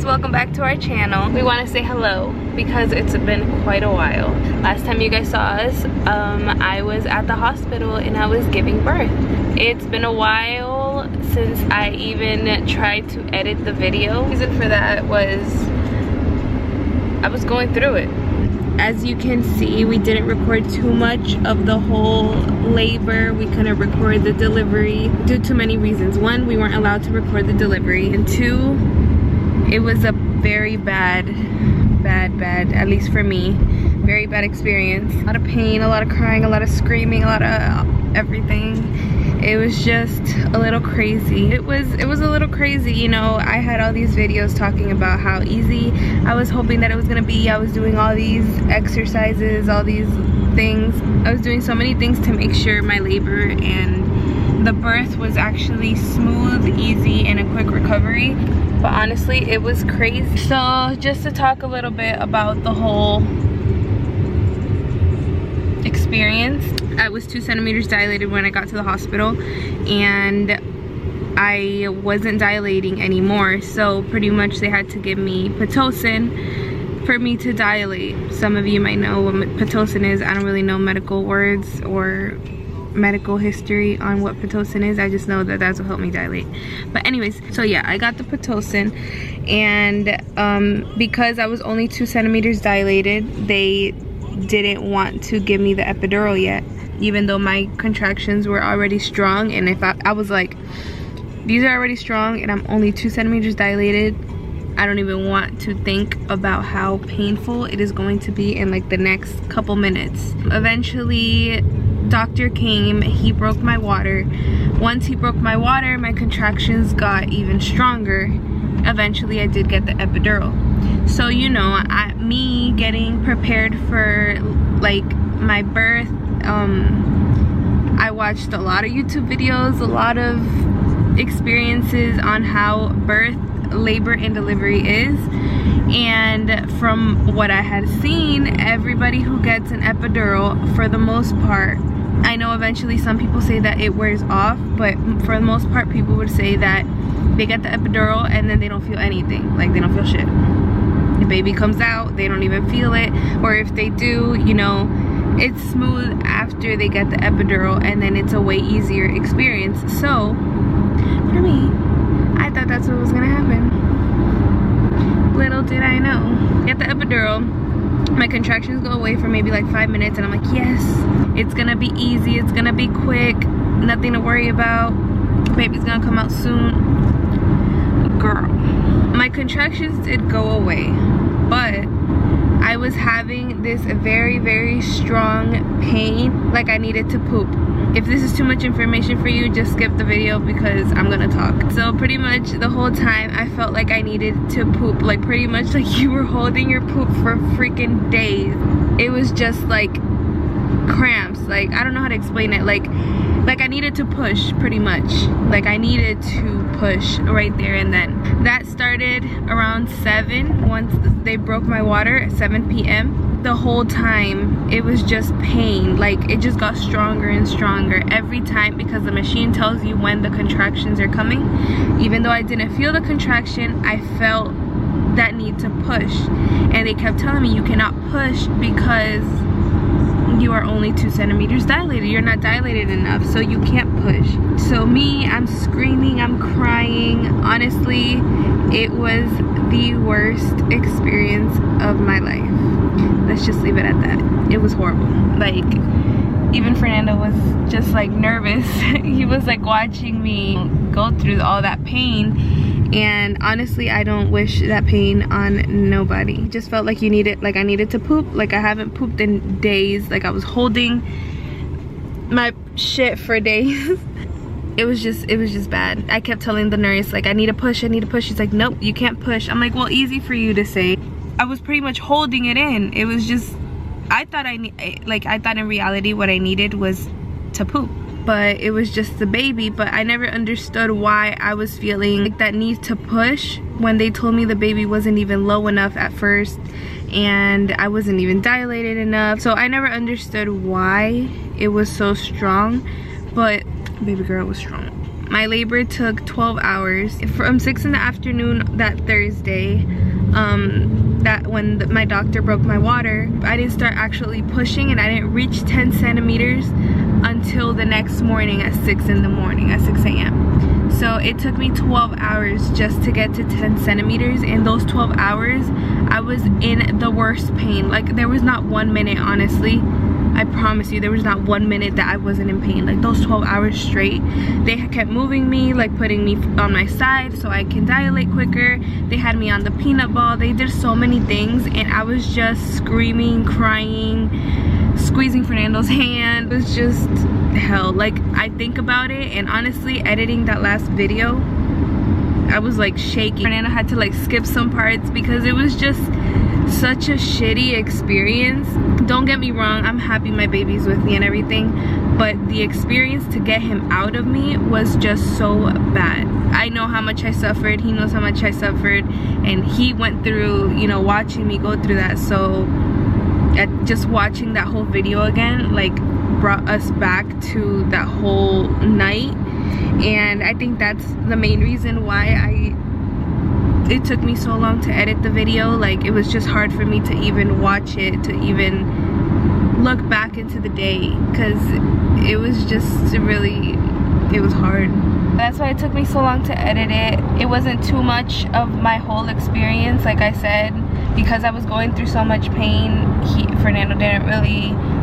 welcome back to our channel. We want to say hello because it's been quite a while. Last time you guys saw us, I was at the hospital and I was giving birth. It's been a while since I even tried to edit the video. The reason for that was I was going through it. As you can see, we didn't record too much of the whole labor. We couldn't record the delivery due to many reasons. One, we weren't allowed to record the delivery, and two, it was a very bad, at least for me, very bad experience. A lot of pain, a lot of crying, a lot of screaming, a lot of everything. It was just a little crazy. It was a little crazy, you know. I had all these videos talking about how easy I was hoping that it was gonna be. I was doing all these exercises, all these things. I was doing so many things to make sure my labor and the birth was actually smooth, easy, and a quick recovery. But honestly, it was crazy. So just to talk a little bit about the whole experience. I was 2 centimeters dilated when I got to the hospital, and I wasn't dilating anymore, so pretty much they had to give me Pitocin for me to dilate. Some of you might know what Pitocin is. I don't really know medical words or medical history on what Pitocin is. I just know that that's what helped me dilate. But anyways, so yeah, I got the Pitocin, and because I was only 2 centimeters dilated, they didn't want to give me the epidural yet, even though my contractions were already strong. And if I was like, these are already strong and I'm only 2 centimeters dilated, I don't even want to think about how painful it is going to be in like the next couple minutes. Eventually, doctor came, he broke my water. Once he broke my water, my contractions got even stronger. Eventually I did get the epidural. So, you know, me getting prepared for like my birth, I watched a lot of YouTube videos, a lot of experiences on how birth, labor, and delivery is. And from what I had seen, everybody who gets an epidural, for the most part, I know eventually some people say that it wears off, but for the most part, people would say that they get the epidural and then they don't feel anything, like they don't feel shit. The baby comes out, they don't even feel it, or if they do, you know, it's smooth after they get the epidural, and then it's a way easier experience. So for me, I thought that's what was gonna happen. Little did I know. Get the epidural, my contractions go away for maybe like 5 minutes, and I'm like, yes, it's gonna be easy, it's gonna be quick, nothing to worry about, baby's gonna come out soon. Girl, my contractions did go away, but I was having this very strong pain, like I needed to poop. If this is too much information for you, just skip the video because I'm gonna talk. So pretty much the whole time I felt like I needed to poop, like pretty much like you were holding your poop for freaking days. It was just like cramps, like I don't know how to explain it, like I needed to push, pretty much. Like I needed to push right there and then. That started around 7, once they broke my water at 7 p.m. The whole time it was just pain, like it just got stronger and stronger every time, because the machine tells you when the contractions are coming. Even though I didn't feel the contraction, I felt that need to push, and they kept telling me you cannot push because you are only 2 centimeters dilated, you're not dilated enough, so you can't push. So me, I'm screaming, I'm crying. Honestly, it was the worst experience of my life. Let's just leave it at that. It was horrible. Like, even Fernando was just like nervous. He was like watching me go through all that pain, and honestly, I don't wish that pain on nobody. It just felt like you needed, like I needed to poop, like I haven't pooped in days, like I was holding my shit for days. It was just bad. I kept telling the nurse, like, I need to push, I need to push. She's like, nope, you can't push. I'm like, well, easy for you to say. I was pretty much holding it in. It was just, I thought in reality what I needed was to poop. But it was just the baby. But I never understood why I was feeling like that need to push when they told me the baby wasn't even low enough at first, and I wasn't even dilated enough. So I never understood why it was so strong, but baby girl was strong. My labor took 12 hours. From 6 in the afternoon that Thursday, that when my doctor broke my water, I didn't start actually pushing, and I didn't reach 10 centimeters until the next morning at 6 in the morning, at 6 a.m. So it took me 12 hours just to get to 10 centimeters. In those 12 hours, I was in the worst pain. Like, there was not 1 minute, honestly. I promise you, there was not 1 minute that I wasn't in pain. Like, those 12 hours straight, they kept moving me, like putting me on my side so I can dilate quicker. They had me on the peanut ball. They did so many things, and I was just screaming, crying, squeezing Fernando's hand. It was just hell. Like, I think about it, and honestly, editing that last video, I was like shaking. Fernando had to like skip some parts because it was just such a shitty experience. Don't get me wrong, I'm happy my baby's with me and everything, but the experience to get him out of me was just so bad. I know how much I suffered, he knows how much I suffered, and he went through, you know, watching me go through that. So just watching that whole video again like brought us back to that whole night, and I think that's the main reason why it took me so long to edit the video. Like, it was just hard for me to even watch it, to even look back into the day, because it was just really, it was hard. That's why it took me so long to edit it. It wasn't too much of my whole experience, like I said, because I was going through so much pain. Fernando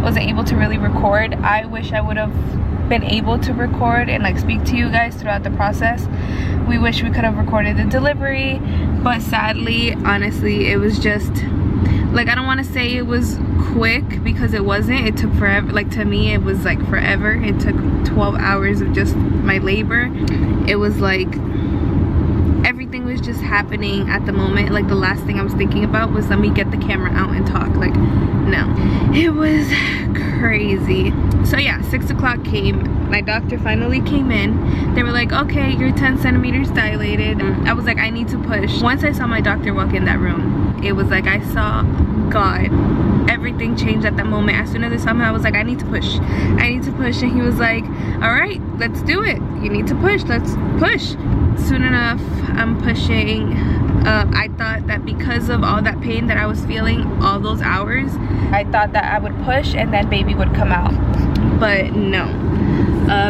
wasn't able to really record. I wish I would have been able to record and like speak to you guys throughout the process. We wish we could have recorded the delivery, but sadly, honestly, it was just like, I don't want to say it was quick because it wasn't. It took forever. Like, to me, it was like forever. It took 12 hours of just my labor. It was like everything was just happening at the moment. Like, the last thing I was thinking about was, let me get the camera out and talk. Like, no, it was crazy. So yeah, 6 o'clock came. My doctor finally came in. They were like, okay, you're 10 centimeters dilated. I was like, I need to push. Once I saw my doctor walk in that room, it was like I saw God. Everything changed at that moment. As soon as I saw him, I was like, I need to push. I need to push. And he was like, all right, let's do it. You need to push. Let's push. Soon enough, I'm pushing. I thought that because of all that pain that I was feeling all those hours, I thought that I would push and then baby would come out. But no.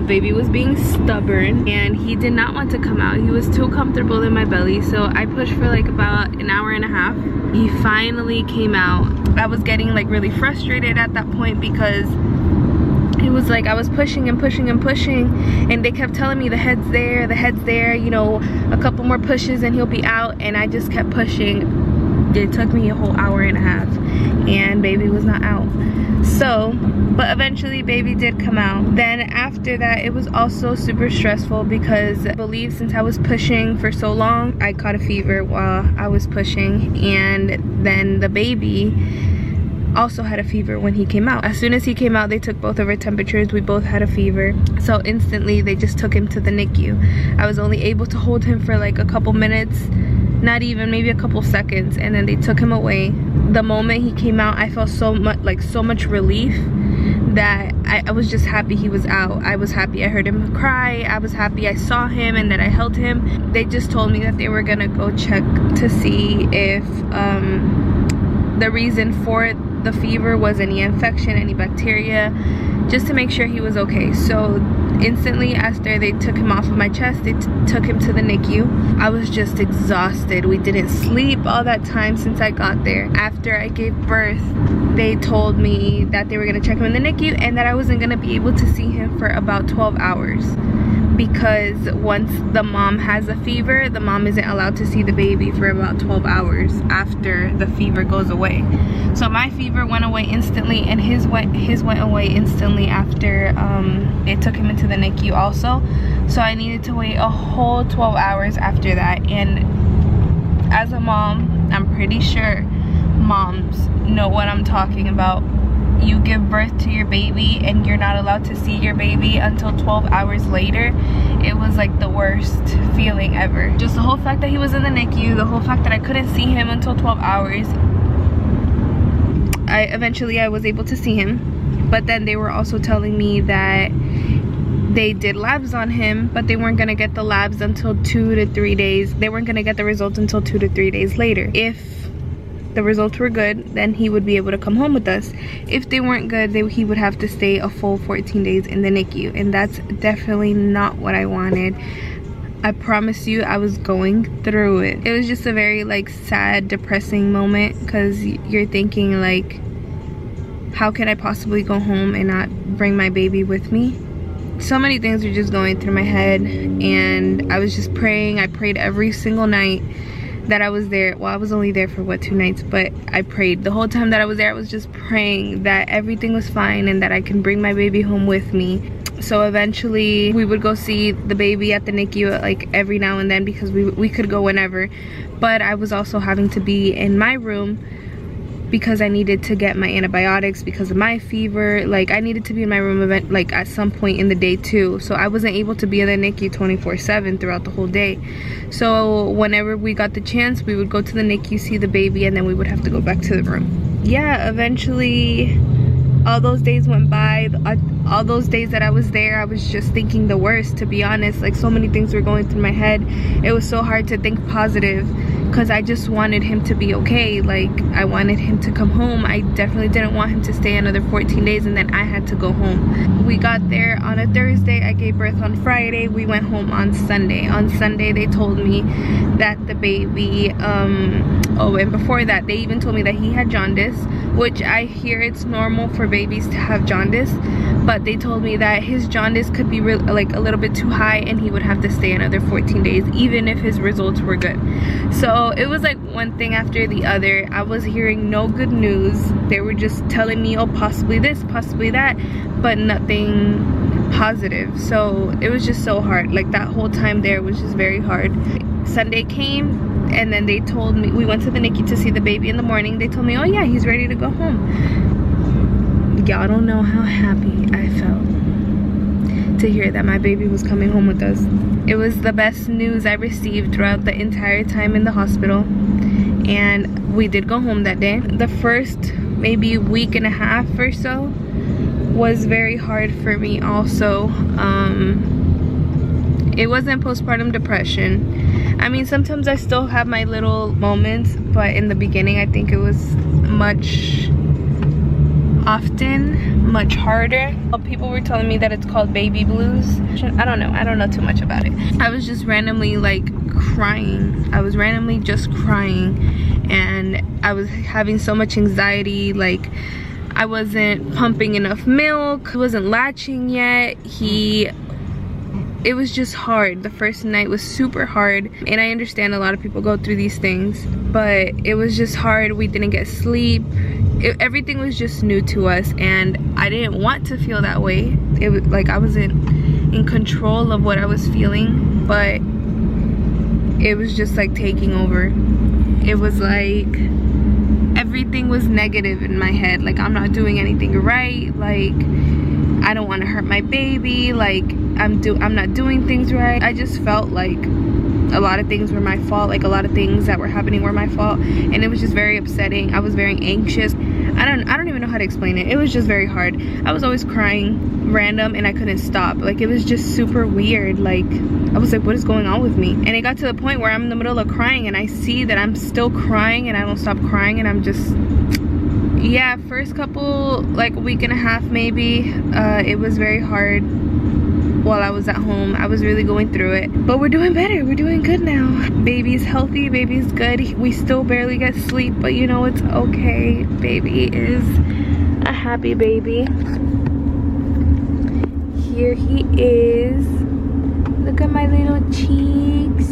Baby was being stubborn and he did not want to come out. He was too comfortable in my belly, so I pushed for like about an hour and a half. He finally came out. I was getting like really frustrated at that point because it was like I was pushing and pushing and pushing, and they kept telling me the head's there, you know, a couple more pushes and he'll be out, and I just kept pushing. It took me a whole hour and a half and baby was not out. So, but eventually baby did come out. Then after that, it was also super stressful because I believe since I was pushing for so long, I caught a fever while I was pushing, and then the baby also had a fever when he came out. As soon as he came out, they took both of our temperatures. We both had a fever, so instantly they just took him to the NICU. I was only able to hold him for like a couple minutes, not even, maybe a couple seconds, and then they took him away. The moment he came out, I felt so much relief that I was just happy he was out. I was happy I heard him cry. I was happy I saw him and that I held him. They just told me that they were gonna go check to see if the reason for the fever was any infection, any bacteria, just to make sure he was okay. So instantly after they took him off of my chest, they took him to the NICU. I was just exhausted. We didn't sleep all that time since I got there. After I gave birth, they told me that they were gonna check him in the NICU and that I wasn't gonna be able to see him for about 12 hours. Because once the mom has a fever, the mom isn't allowed to see the baby for about 12 hours after the fever goes away. So my fever went away instantly, and his went away instantly after they took him into the NICU also. So I needed to wait a whole 12 hours after that. And as a mom, I'm pretty sure moms know what I'm talking about. You give birth to your baby and you're not allowed to see your baby until 12 hours later. It was like the worst feeling ever. Just the whole fact that he was in the NICU, the whole fact that I couldn't see him until 12 hours. Eventually I was able to see him, but then they were also telling me that they did labs on him, but they weren't gonna get the labs until 2 to 3 days. They weren't gonna get the results until 2 to 3 days later. If the results were good, then he would be able to come home with us. If they weren't good, he would have to stay a full 14 days in the NICU, and that's definitely not what I wanted. I promise you, I was going through it. It was just a very like sad, depressing moment, because you're thinking like, how can I possibly go home and not bring my baby with me? So many things were just going through my head, and I was just praying. I prayed every single night that I was there. Well, I was only there for what, 2 nights, but I prayed the whole time that I was there. I was just praying that everything was fine and that I can bring my baby home with me. So eventually we would go see the baby at the NICU like every now and then, because we could go whenever. But I was also having to be in my room because I needed to get my antibiotics because of my fever. Like, I needed to be in my room like at some point in the day too. So I wasn't able to be in the NICU 24/7 throughout the whole day. So whenever we got the chance, we would go to the NICU, see the baby, and then we would have to go back to the room. Yeah, eventually all those days went by. All those days that I was there, I was just thinking the worst, to be honest. Like, so many things were going through my head. It was so hard to think positive, because I just wanted him to be okay. Like, I wanted him to come home. I definitely didn't want him to stay another 14 days and then I had to go home. We got there on a Thursday. I gave birth on Friday. We went home on Sunday. On Sunday, they told me that the baby, oh, and before that, they even told me that he had jaundice, which I hear it's normal for babies to have jaundice, but they told me that his jaundice could be like a little bit too high, and he would have to stay another 14 days even if his results were good. So it was like one thing after the other. I was hearing no good news. They were just telling me, oh, possibly this, possibly that, but nothing positive. So it was just so hard. Like, that whole time there was just very hard. Sunday came, and then they told me, we went to the NICU to see the baby in the morning. They told me, oh yeah, he's ready to go home. Y'all don't know how happy I felt to hear that my baby was coming home with us. It was the best news I received throughout the entire time in the hospital. And we did go home that day. The first maybe week and a half or so was very hard for me also. It wasn't postpartum depression. I mean, sometimes I still have my little moments, but in the beginning I think it was much harder. People were telling me that it's called baby blues. I don't know too much about it. I was just randomly like crying. I was randomly just crying, and I was having so much anxiety. Like, I wasn't pumping enough milk, I wasn't latching yet. It was just hard. The first night was super hard, and I understand a lot of people go through these things, but it was just hard. We didn't get sleep. Everything was just new to us, and I didn't want to feel that way. It was like I wasn't in control of what I was feeling, but it was just like taking over. It was like everything was negative in my head. Like, I'm not doing anything right. Like, I don't want to hurt my baby. Like, I'm not doing things right. I just felt like a lot of things were my fault. Like, a lot of things that were happening were my fault, and it was just very upsetting. I was very anxious. I don't even know how to explain it. It was just very hard. I was always crying random, and I couldn't stop. Like, it was just super weird. Like, I was like, what is going on with me? And it got to the point where I'm in the middle of crying, and I see that I'm still crying, and I don't stop crying, and I'm just, yeah, first couple, like, week and a half maybe, it was very hard. While I was at home, I was really going through it, but we're doing better. We're doing good now. Baby's healthy, baby's good. We still barely get sleep, but you know, it's okay. Baby is a happy baby. Here he is. Look at my little cheeks.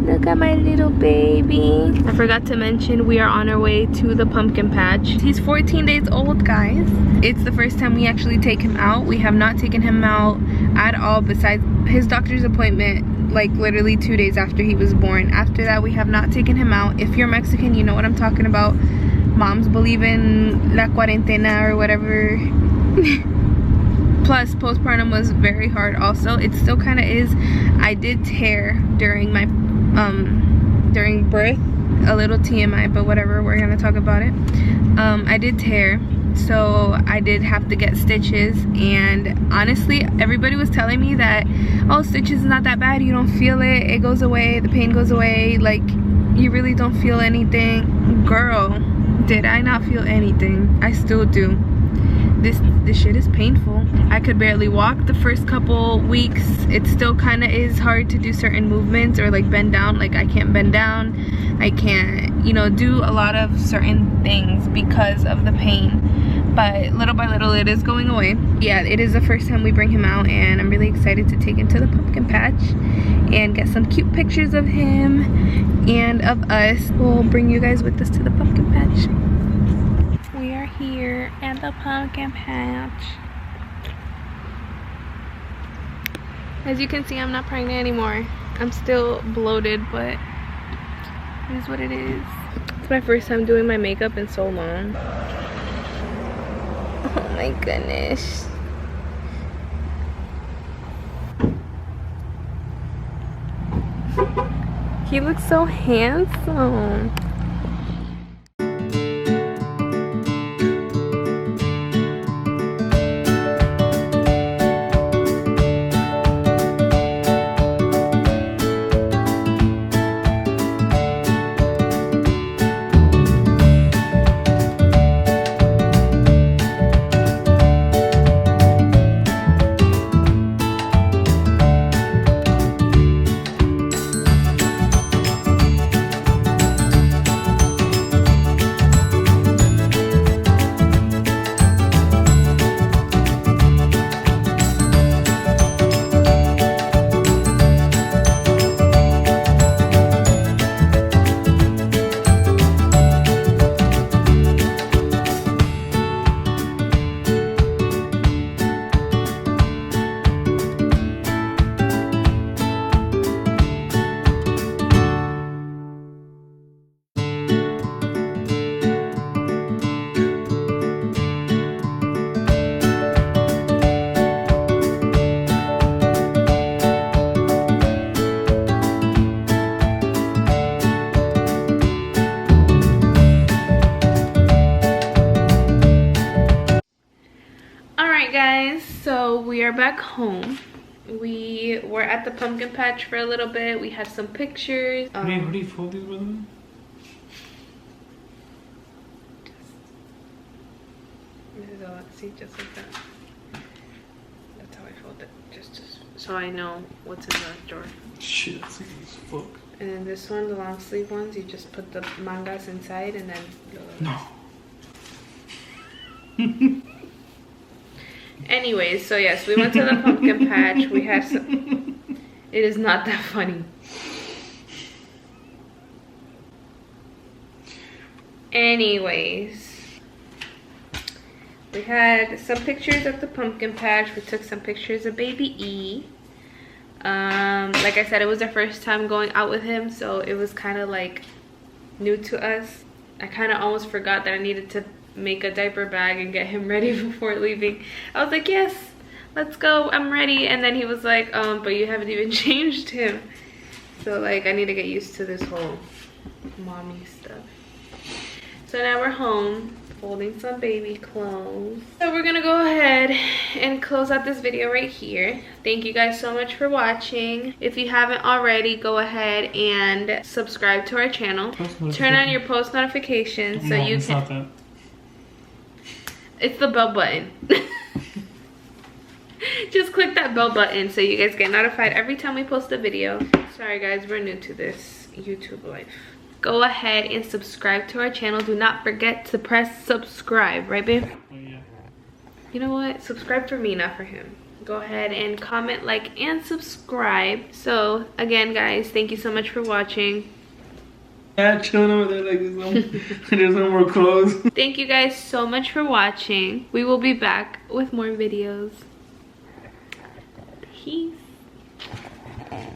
Look at my little baby. I forgot to mention, we are on our way to the pumpkin patch. He's 14 days old, guys. It's the first time we actually take him out. We have not taken him out at all besides his doctor's appointment, like literally 2 days after he was born. After that, we have not taken him out. If you're Mexican, you know what I'm talking about. Moms believe in la cuarentena or whatever. Plus, postpartum was very hard also. It still kind of is. I did tear during my during birth. A little TMI, but whatever, we're gonna talk about it. I did tear, so I did have to get stitches. And honestly, everybody was telling me that, oh, stitches is not that bad, you don't feel it, it goes away, the pain goes away, like you really don't feel anything. Girl, did I not feel anything? I still do. This shit is painful. I could barely walk the first couple weeks. It still kind of is hard to do certain movements or like bend down. Like I can't bend down, I can't, you know, do a lot of certain things because of the pain, but little by little it is going away. Yeah, it is the first time we bring him out, and I'm really excited to take him to the pumpkin patch and get some cute pictures of him and of us. We'll bring you guys with us to the pumpkin patch. We are here at the pumpkin patch. As you can see, I'm not pregnant anymore. I'm still bloated, but it is what it is. It's my first time doing my makeup in so long. Oh my goodness. He looks so handsome. Guys, so we are back home. We were at the pumpkin patch for a little bit. We had some pictures. What do you fold these with? This is all, see, just like that. That's how I fold it, just so I know what's in the drawer. Shit, that's easy as fuck. And then this one, the long sleeve ones, you just put the mangas inside and then. No. Anyways, so yes, we went to the pumpkin patch. We had some. It is not that funny. Anyways, we had some pictures of the pumpkin patch. We took some pictures of baby E. Like I said, it was our first time going out with him, so it was kind of like new to us. I kind of almost forgot that I needed to make a diaper bag and get him ready before leaving. I was like, yes, let's go, I'm ready. And then he was like, but you haven't even changed him. So like I need to get used to this whole mommy stuff. So now we're home folding some baby clothes. So we're gonna go ahead and close out this video right here. Thank you guys so much for watching. If you haven't already, go ahead and subscribe to our channel. Turn on your post notifications so you can. It's the bell button. Just click that bell button so you guys get notified every time we post a video. Sorry guys, we're new to this YouTube life. Go ahead and subscribe to our channel. Do not forget to press subscribe, right babe? Oh, yeah. You know what? Subscribe for me, not for him. Go ahead and comment, like, and subscribe. So again guys, thank you so much for watching. Yeah, chilling over there like there's no more clothes. Thank you guys so much for watching. We will be back with more videos. Peace.